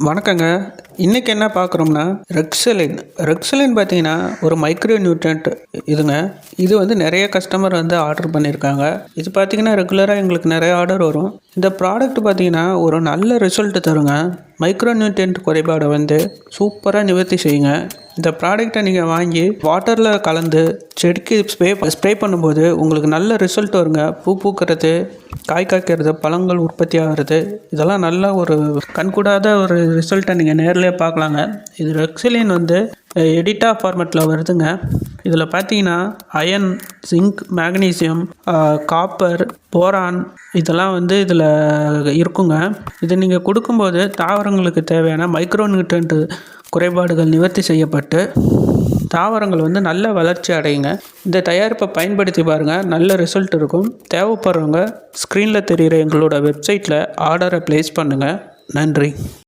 வணக்கங்க. இன்றைக்கி என்ன பார்க்குறோம்னா ரெக்ஸலின் பார்த்தீங்கன்னா ஒரு மைக்ரோ நியூட்ரியன்ட் இதுங்க. இது வந்து நிறைய கஸ்டமர் வந்து ஆர்டர் பண்ணியிருக்காங்க. இது பார்த்தீங்கன்னா ரெகுலராக எங்களுக்கு நிறைய ஆர்டர் வரும். இந்த ப்ராடக்ட் பார்த்தீங்கன்னா ஒரு நல்ல ரிசல்ட் தருங்க. மைக்ரோ நியூட்ரியன்ட் குறைபாடை வந்து சூப்பராக நிவர்த்தி செய்யுங்க. இந்த ப்ராடக்டை நீங்கள் வாங்கி வாட்டரில் கலந்து செடிக்கு ஸ்ப்ரே பண்ணும்போது உங்களுக்கு நல்ல ரிசல்ட் வருங்க. பூ பூக்கிறது, காய் காய்க்கிறது, பழங்கள் உற்பத்தி ஆகிறது, இதெல்லாம் நல்ல ஒரு கண்கூடாத ஒரு ரிசல்ட்டை நீங்கள் நேர்லேயே பார்க்கலாங்க. இது ரெக்ஸலின் வந்து எடிட்டா ஃபார்மேட்டில் வருதுங்க. இதில் பார்த்தீங்கன்னா iron, zinc, magnesium, copper, boron இதெல்லாம் வந்து இதில் இருக்குங்க. இதை நீங்கள் கொடுக்கும்போது தாவரங்களுக்கு தேவையான மைக்ரோ நியூட்ரியன்ட் குறைபாடுகள் நிவர்த்தி செய்யப்பட்டு தாவரங்கள் வந்து நல்ல வளர்ச்சி அடையுங்க. இந்த தயாரிப்பை பயன்படுத்தி பாருங்கள், நல்ல ரிசல்ட் இருக்கும். தேவைப்படுறவங்க ஸ்க்ரீனில் தெரிகிற எங்களோட வெப்சைட்டில் ஆர்டரை ப்ளேஸ் பண்ணுங்கள். நன்றி.